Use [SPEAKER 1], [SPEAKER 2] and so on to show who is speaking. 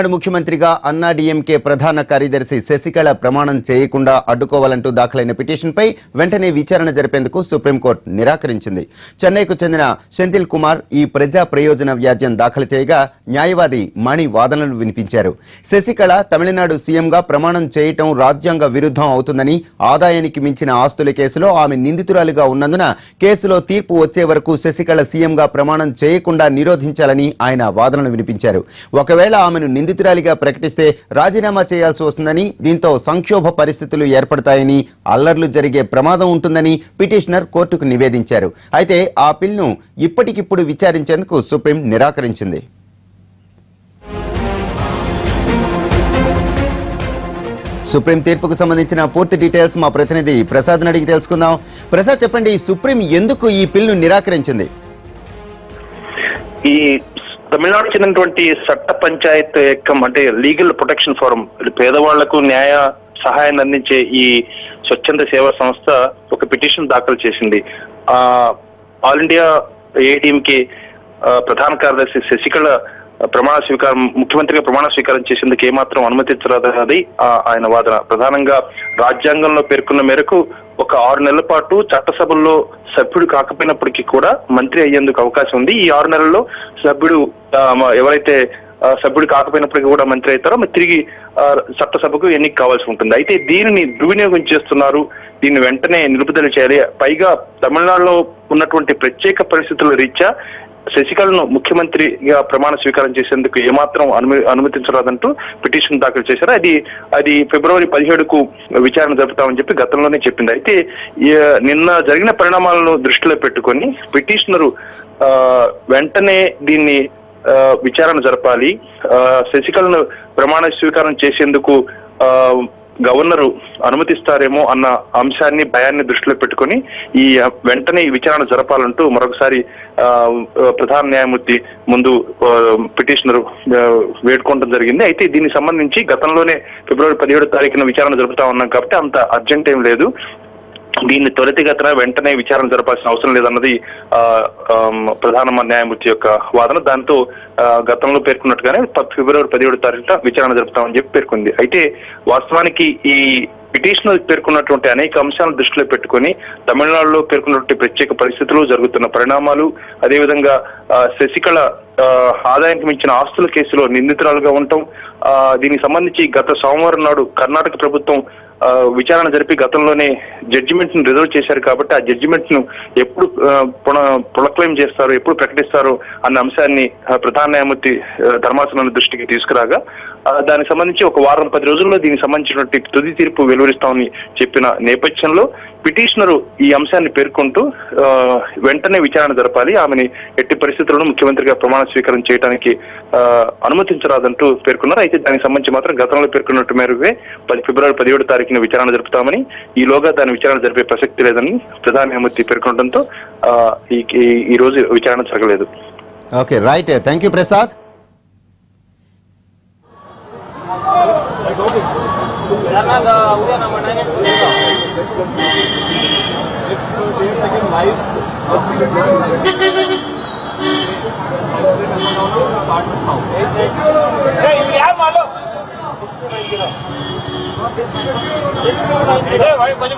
[SPEAKER 1] తమిళనాడు ముఖ్యమంత్రిగా అన్నా డీఎంకే ప్రధాన కార్యదర్శి శశికళ ప్రమాణం చేయకుండా అడ్డుకోవాలంటూ దాఖలైన పిటిషన్పై వెంటనే విచారణ జరిపేందుకు సుప్రీంకోర్టు నిరాకరించింది. చెన్నైకు చెందిన సెంథిల్ కుమార్ ఈ ప్రజా ప్రయోజన వ్యాజ్యం దాఖలు చేయగా న్యాయవాది మణి వాదనలు వినిపించారు. శశికళ తమిళనాడు సీఎంగా ప్రమాణం చేయటం రాజ్యాంగ విరుద్ధం అవుతుందని, ఆదాయానికి మించిన ఆస్తుల కేసులో ఆమె నిందితురాలిగా ఉన్నందున కేసులో తీర్పు వచ్చే వరకు శశికళ సీఎంగా ప్రమాణం చేయకుండా నిరోధించాలని ఆయన వాదనలు వినిపించారు. ఒకవేళ ఆమెను నిందితురాలిగా ప్రకటిస్తే రాజీనామా చేయాల్సి వస్తుందని, దీంతో సంక్షోభ పరిస్థితులు ఏర్పడతాయని, అల్లర్లు జరిగే ప్రమాదం ఉంటుందని పిటిషనర్ కోర్టుకు నివేదించారు. అయితే ఆ పిల్ను ఇప్పటికిప్పుడు విచారించేందుకు సుప్రీం నిరాకరించింది. సుప్రీం తీర్పుకు సంబంధించిన పూర్తి డీటెయిల్స్ మా ప్రతినిధి ప్రసాద్ అడిగి తెలుసుకుందాం. ప్రసాద్, చెప్పండి, సుప్రీం ఎందుకు ఈ పిల్ను నిరాకరించింది?
[SPEAKER 2] ఈ తమిళనాడు చెందినటువంటి చట్ట పంచాయత్ ఏకం అంటే లీగల్ ప్రొటెక్షన్ ఫోరం, పేదవాళ్లకు న్యాయ సహాయాన్ని అందించే ఈ స్వచ్ఛంద సేవా సంస్థ ఒక పిటిషన్ దాఖలు చేసింది. ఆల్ ఇండియా ఏఐడిఎంకే ప్రధాన కార్యదర్శి శశికళ ముఖ్యమంత్రిగా ప్రమాణ స్వీకారం చేసేందుకు ఏమాత్రం అనుమతించరాదన్నది ఆయన వాదన. ప్రధానంగా రాజ్యాంగంలో పేర్కొన్న మేరకు ఒక 6 నెలల పాటు చట్టసభల్లో సభ్యుడు కాకపోయినప్పటికీ కూడా మంత్రి అయ్యేందుకు అవకాశం ఉంది. ఈ 6 నెలల్లో సభ్యుడు ఎవరైతే సభ్యుడు కాకపోయినప్పటికీ కూడా మంత్రి అవుతారో తిరిగి చట్టసభకు ఎన్నిక కావాల్సి ఉంటుంది. అయితే దీనిని దుర్వినియోగం చేస్తున్నారు, దీన్ని వెంటనే నిలుపుదల చేయాలి. పైగా తమిళనాడులో ఉన్నటువంటి ప్రత్యేక పరిస్థితుల రీత్యా శశికళను ముఖ్యమంత్రిగా ప్రమాణ స్వీకారం చేసేందుకు ఏమాత్రం అనుమతించరాదంటూ పిటిషన్ దాఖలు చేశారు. అది ఫిబ్రవరి 17కు విచారణ జరుపుతామని చెప్పి గతంలోనే చెప్పింది. అయితే నిన్న జరిగిన పరిణామాలను దృష్టిలో పెట్టుకొని పిటిషనరు వెంటనే దీన్ని విచారణ జరపాలి, శశికళను ప్రమాణ స్వీకారం చేసేందుకు గవర్నరు అనుమతిస్తారేమో అన్న అంశాన్ని భయాన్ని దృష్టిలో పెట్టుకొని ఈ వెంటనే ఈ విచారణ జరపాలంటూ మరొకసారి ప్రధాన న్యాయమూర్తి ముందు పిటిషనర్ వేడుకోవడం జరిగింది. అయితే దీనికి సంబంధించి గతంలోనే ఫిబ్రవరి 17వ తారీఖున విచారణ జరుపుతా ఉన్నాం కాబట్టి అంత అర్జెంట్ ఏం లేదు, దీన్ని త్వరితగతిన వెంటనే విచారణ జరపాల్సిన అవసరం లేదన్నది ప్రధాన న్యాయమూర్తి యొక్క వాదన. దాంతో గతంలో పేర్కొన్నట్టుగానే ఫిబ్రవరి 17వ తారీఖున విచారణ జరుపుతామని చెప్పి పేర్కొంది. అయితే వాస్తవానికి ఈ పిటిషనర్ పేర్కొన్నటువంటి అనేక అంశాలను దృష్టిలో పెట్టుకొని తమిళనాడులో పేర్కొన్నటువంటి ప్రత్యేక పరిస్థితులు, జరుగుతున్న పరిణామాలు, అదేవిధంగా శశికళ ఆదాయానికి మించిన ఆస్తుల కేసులో నిందితురాలుగా ఉండటం, దీనికి సంబంధించి గత సోమవారం నాడు కర్ణాటక ప్రభుత్వం విచారణ జరిపి గతంలోనే జడ్జిమెంట్ ను రిజర్వ్ చేశారు కాబట్టి ఆ జడ్జిమెంట్ ను ఎప్పుడు ప్రొక్లెయిమ్ చేస్తారు, ఎప్పుడు ప్రకటిస్తారు అన్న అంశాన్ని ప్రధాన న్యాయమూర్తి ధర్మాసనం దృష్టికి తీసుకురాగా దానికి సంబంధించి ఒక వారం 10 రోజుల్లో దీనికి సంబంధించినటువంటి తుది తీర్పు వెలువరిస్తామని చెప్పిన నేపథ్యంలో పిటిషనరు ఈ అంశాన్ని పేర్కొంటూ వెంటనే విచారణ జరపాలి, ఆమెని ఎట్టి పరిస్థితుల్లోనూ ముఖ్యమంత్రిగా ప్రమాణ స్వీకారం చేయడానికి అనుమతించరాదంటూ పేర్కొన్నారు. అయితే దానికి సంబంధించి మాత్రం గతంలో పేర్కొన్నట్టు మేరకే ఫిబ్రవరి 17వ తారీఖున విచారణ జరుపుతామని, ఈలోగా దాని విచారణ జరిపే ప్రసక్తి లేదని ప్రధాన న్యాయమూర్తి పేర్కొనడంతో ఈ రోజు విచారణ జరగలేదు.
[SPEAKER 1] Okay, right, thank you Prasad.
[SPEAKER 3] కొంచెం